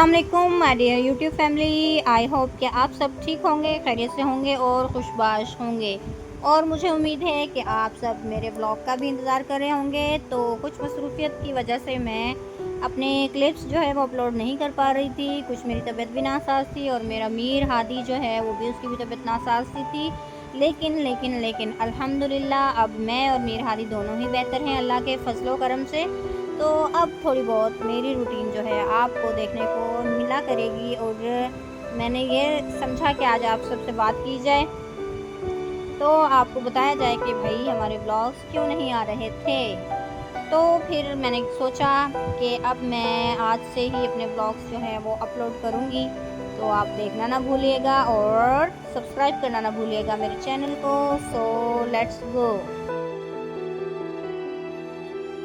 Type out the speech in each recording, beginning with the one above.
अस्सलामुअलैकुम my dear YouTube family. I hope कि आप सब ठीक होंगे, खैरियत से होंगे और खुशबाश होंगे। और मुझे उम्मीद है कि आप सब मेरे ब्लॉग का भी इंतज़ार कर रहे होंगे। तो कुछ मसरूफियत की वजह से मैं अपने क्लिप्स जो है वो अपलोड नहीं कर पा रही थी। कुछ मेरी तबीयत भी नासाज थी और मेरा मीर हादी जो है वो भी, उसकी भी तबीयत नासाज सी थी। लेकिन अल्हम्दुलिल्लाह अब मैं और मीर हादी दोनों ही बेहतर हैं अल्लाह के फजलो करम से। तो अब थोड़ी बहुत मेरी रूटीन जो है आपको देखने को मिला करेगी और मैंने ये समझा कि आज आप सबसे बात की जाए, तो आपको बताया जाए कि भाई हमारे ब्लॉग्स क्यों नहीं आ रहे थे। तो फिर मैंने सोचा कि अब मैं आज से ही अपने ब्लॉग्स जो हैं वो अपलोड करूँगी। तो आप देखना ना भूलिएगा और सब्सक्राइब करना ना भूलिएगा मेरे चैनल को। So let's go.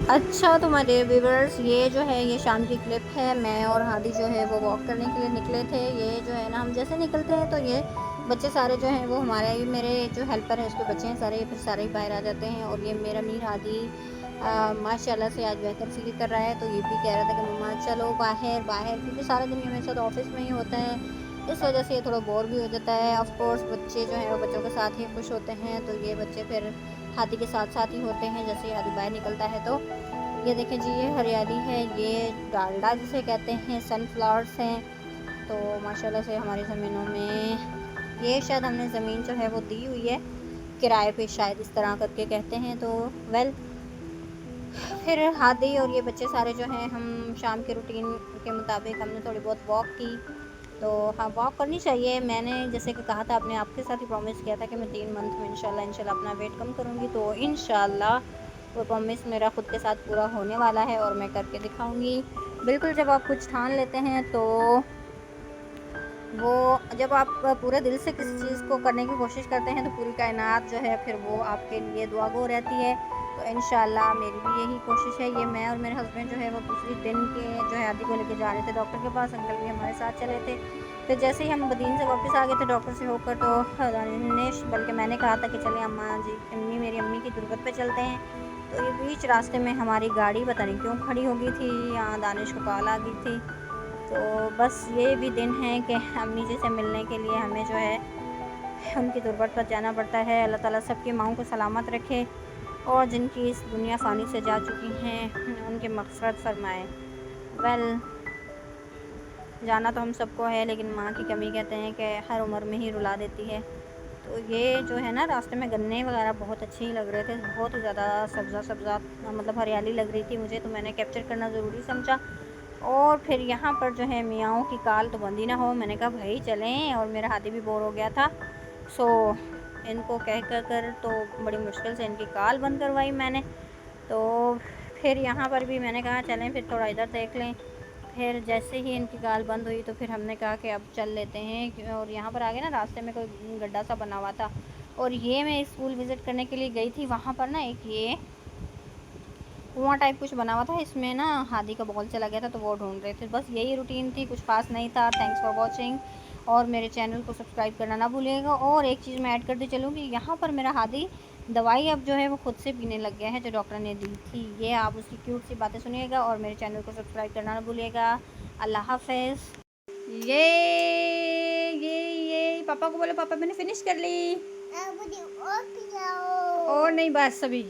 अच्छा तो मेरे व्यूवर्स, ये जो है ये शाम की क्लिप है। मैं और हादी जो है वो वॉक करने के लिए निकले थे। ये जो है ना, हम जैसे निकलते हैं तो ये बच्चे सारे जो हैं वो हमारे, मेरे जो हेल्पर है उसके बच्चे हैं सारे, फिर सारे ही बाहर आ जाते हैं। और ये मेरा मीर हादी माशाल्लाह से आज बेहतर फील कर रहा है। तो ये भी कह रहा था कि मम्मा चलो बाहर बाहर, क्योंकि सारा दिन ये मेरे साथ ऑफिस में ही होता है, इस वजह से ये थोड़ा बोर भी हो जाता है। ऑफ कोर्स बच्चे जो हैं वो बच्चों के साथ ही खुश होते हैं। तो ये बच्चे फिर हाथी के साथ साथ ही होते हैं जैसे हाथी बाहर निकलता है। तो ये देखें जी, ये हरियाली है, ये डालडा जिसे कहते हैं, सनफ्लावर्स हैं। तो माशाल्लाह से हमारी ज़मीनों में ये शायद हमने ज़मीन जो है वो दी हुई है किराए पे, शायद इस तरह करके कहते हैं। तो वेल, फिर हादी और ये बच्चे सारे जो हैं, हम शाम के रूटीन के मुताबिक हमने थोड़ी बहुत वॉक की। तो हाँ, वॉक करनी चाहिए। मैंने जैसे कि कहा था, अपने आपके साथ ही प्रॉमिस किया था कि मैं 3 मंथ में इंशाल्लाह अपना वेट कम करूँगी। तो इंशाल्लाह वो प्रॉमिस मेरा ख़ुद के साथ पूरा होने वाला है और मैं करके दिखाऊँगी। बिल्कुल, जब आप कुछ ठान लेते हैं तो वो, जब आप पूरे दिल से किसी चीज़ को करने की कोशिश करते हैं तो पूरी कायनात जो है फिर वो आपके लिए दुआ गो रहती है। तो इंशाल्लाह मेरी भी यही कोशिश है। ये मैं और मेरे हस्बैंड जो है वो दूसरी दिन के जो है हादी को लेके जा रहे थे डॉक्टर के पास। अंकल भी हमारे साथ चले थे। फिर जैसे ही हम बदीन से वापस आ गए थे डॉक्टर से होकर, तो दानिश, बल्कि मैंने कहा था कि चले अम्मा जी, अम्मी, मेरी अम्मी की तुरबत पे चलते हैं। तो ये बीच रास्ते में हमारी गाड़ी पता नहीं क्यों खड़ी हो गई थी, यहाँ दानिश को कॉल आ गई थी। तो बस ये भी दिन है कि अम्मी जी से मिलने के लिए हमें जो है उनकी तुरबत पर जाना पड़ता है। अल्लाह ताला सबकी माँओं को सलामत रखे और जिनकी इस दुनिया फ़ानी से जा चुकी हैं उनकी मग़फ़िरत फ़रमाए। वेल, जाना तो हम सबको है, लेकिन माँ की कमी कहते हैं कि हर उम्र में ही रुला देती है। तो ये जो है ना, रास्ते में गन्ने वगैरह बहुत अच्छे ही लग रहे थे, बहुत ही ज़्यादा सब्ज़ा मतलब हरियाली लग रही थी मुझे। तो मैंने कैप्चर करना ज़रूरी समझा। और फिर यहाँ पर जो है मियाँओं की काल तो बंद ही ना हो। मैंने कहा भाई चलें, और मेरा हाथी भी बोर हो गया था। सो इनको कह कर तो बड़ी मुश्किल से इनकी काल बंद करवाई मैंने। तो फिर यहाँ पर भी मैंने कहा चलें, फिर थोड़ा इधर देख लें। फिर जैसे ही इनकी गाल बंद हुई तो फिर हमने कहा कि अब चल लेते हैं। और यहाँ पर आगे ना रास्ते में कोई गड्ढा सा बना हुआ था, और ये मैं स्कूल विज़िट करने के लिए गई थी। वहाँ पर ना एक ये कुआं टाइप कुछ बना हुआ था, इसमें ना हादी का बॉल चला गया था, तो वो ढूंढ रहे थे। बस यही रूटीन थी, कुछ खास नहीं था। थैंक्स फॉर वॉचिंग, और मेरे चैनल को सब्सक्राइब करना ना भूलिएगा। और एक चीज़ मैं ऐड करते चलूँगी, यहाँ पर मेरा हादी दवाई अब जो है वो खुद से पीने लग गया है जो डॉक्टर ने दी थी। ये आप उसकी क्यूट सी बातें सुनिएगा और मेरे चैनल को सब्सक्राइब करना ना भूलिएगा। अल्लाह हाफ़िज़। ये पापा को बोलो, पापा मैंने फिनिश कर ली। मुझे और पिलाओ। और नहीं, बस अभी।